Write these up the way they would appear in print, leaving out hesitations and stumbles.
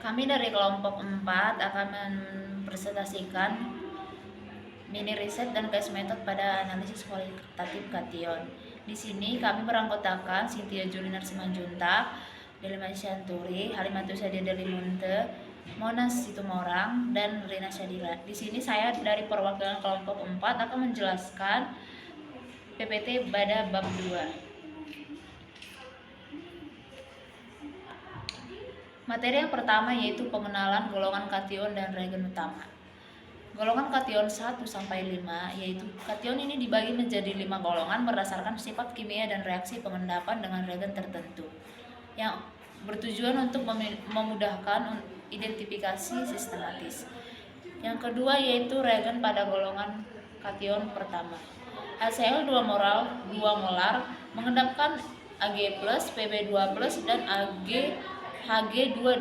Kami dari kelompok 4 akan mempresentasikan mini riset dan case method pada analisis kualitatif kation. Di sini kami beranggotakan Cynthia Juliner Simanjuntak, Delima Syanturi, Halimatus Sadia Delimunte, Monas Situmorang, dan Rina Syadira. Di sini saya dari perwakilan kelompok 4 akan menjelaskan PPT pada bab 2. Materi yang pertama yaitu pengenalan golongan kation dan reagen utama. Golongan kation 1 sampai 5 yaitu kation ini dibagi menjadi 5 golongan berdasarkan sifat kimia dan reaksi pengendapan dengan reagen tertentu yang bertujuan untuk memudahkan identifikasi sistematis. Yang kedua yaitu reagen pada golongan kation pertama. HCl 2 molar mengendapkan Ag+, Pb2+, dan Hg2+.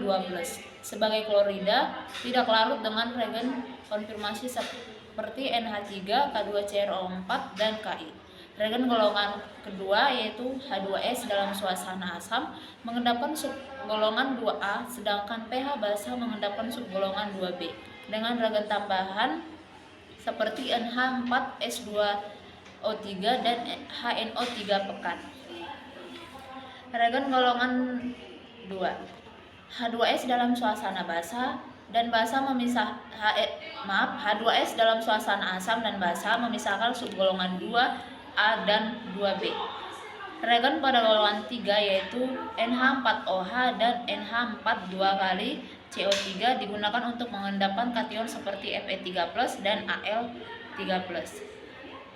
Sebagai klorida tidak larut dengan reagen konfirmasi seperti NH3, K2CrO4, dan Ki. Reagen golongan kedua yaitu H2S dalam suasana asam mengendapkan subgolongan 2A, sedangkan pH basa mengendapkan subgolongan 2B dengan reagen tambahan seperti NH4S2O3 dan HNO3 pekat. Reagen golongan 2 H2S dalam suasana basa dan basa H2S dalam suasana asam dan basa memisahkan subgolongan 2A dan 2B. Reagen pada golongan 3 yaitu NH4OH dan NH4 2 kali CO3 digunakan untuk mengendapkan kation seperti Fe3+ dan Al3+.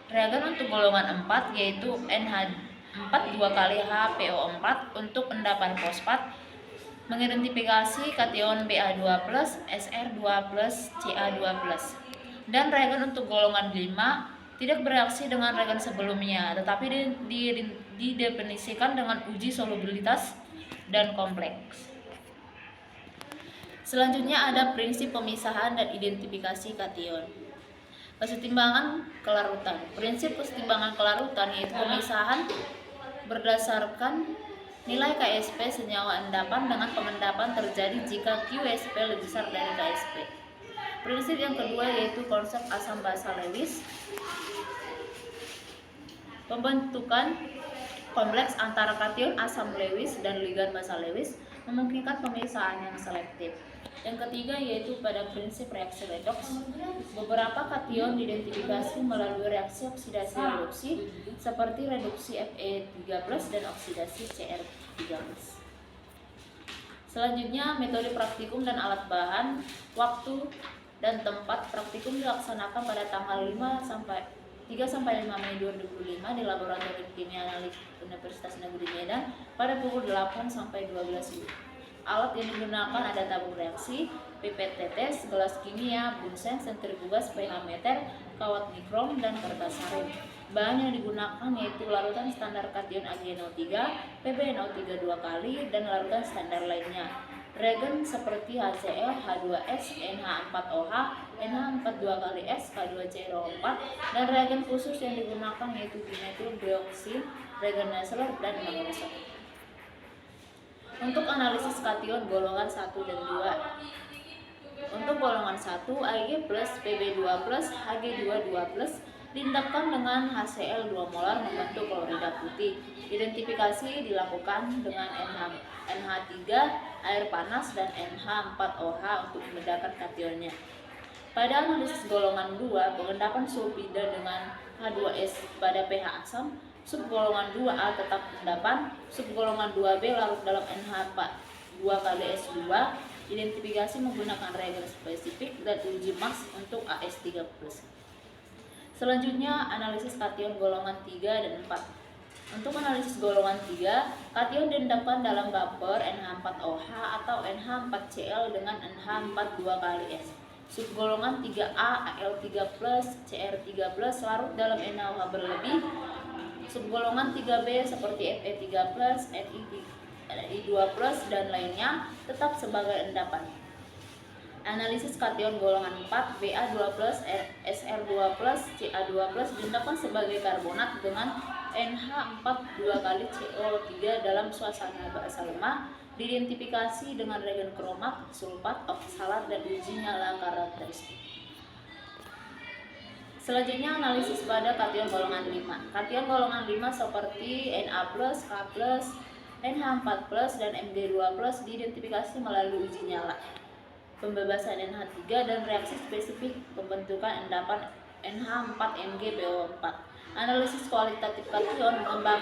Reagen untuk golongan 4 yaitu NH4 2 kali HPO4 untuk endapan fosfat mengidentifikasi kation Ba2+, Sr2+, Ca2+. Dan reagen untuk golongan 5 tidak bereaksi dengan reagen sebelumnya, tetapi didefinisikan dengan uji solubilitas dan kompleks. Selanjutnya ada prinsip pemisahan dan identifikasi kation. Kesetimbangan kelarutan. Prinsip kesetimbangan kelarutan yaitu pemisahan berdasarkan nilai Ksp senyawa endapan dengan pengendapan terjadi jika Qsp lebih besar dari Ksp. Prinsip yang kedua yaitu konsep asam basa Lewis. Pembentukan kompleks antara kation asam Lewis dan ligan basa Lewis memungkinkan pemisahan yang selektif. Yang ketiga yaitu pada prinsip reaksi redoks. Beberapa kation diidentifikasi melalui reaksi oksidasi reduksi seperti reduksi Fe3+ dan oksidasi Cr3+. Selanjutnya metode praktikum dan alat bahan, waktu dan tempat. Praktikum dilaksanakan pada tanggal 3 sampai 5 Mei 2005 di Laboratorium Kimia Analitik Universitas Negeri Medan pada pukul 8 sampai 12 WIB. Alat yang digunakan ada tabung reaksi, pipet tetes, gelas kimia, bunsen, sentrifugas, pH meter, kawat mikron, dan kertas saring. Bahan yang digunakan yaitu larutan standar kation AgNO3, PbNO3 2 kali, dan larutan standar lainnya. Reagen seperti HCl, H2S, NH4OH, NH4 2 kali S, K2CrO4, dan reagen khusus yang digunakan yaitu dimetil dioxin, reagen Nessler, dan magnesium. Untuk analisis kation golongan 1 dan 2. Untuk golongan 1, Ag+, Pb2+, Hg2 diendapkan dengan HCl 2 molar membentuk klorida putih. Identifikasi dilakukan dengan NH3, air panas, dan NH4OH untuk membedakan kationnya. Pada analisis golongan 2, pengendapan sulfida dengan H2S pada pH asam, subgolongan 2A tetap endapan, subgolongan 2B larut dalam NH4 2 kali S2. Identifikasi menggunakan reagen spesifik dan uji mass untuk AS3+. Selanjutnya analisis kation golongan 3 dan 4. Untuk analisis golongan 3, kation diendapkan dalam vapor NH4OH atau NH4Cl dengan NH4 2 kali S. Subgolongan 3A Al3+, Cr3+ larut dalam NaOH berlebih. Subgolongan 3B seperti Fe3+, Ni2+, dan lainnya tetap sebagai endapan. Analisis kation golongan 4, Ba2+, Sr2+, Ca2+ diendapkan sebagai karbonat dengan NH4 2 kali CO3 dalam suasana basa lemah, diidentifikasi dengan reagen kromat, sulfat, oksalat, dan uji nyala karakteristik. Selanjutnya analisis pada kation golongan 5. Kation golongan 5 seperti Na+, K+, NH4+, dan Mg2+, diidentifikasi melalui uji nyala, pembebasan NH3, dan reaksi spesifik pembentukan endapan NH4 MgPO4. Analisis kualitatif kation mengembangkan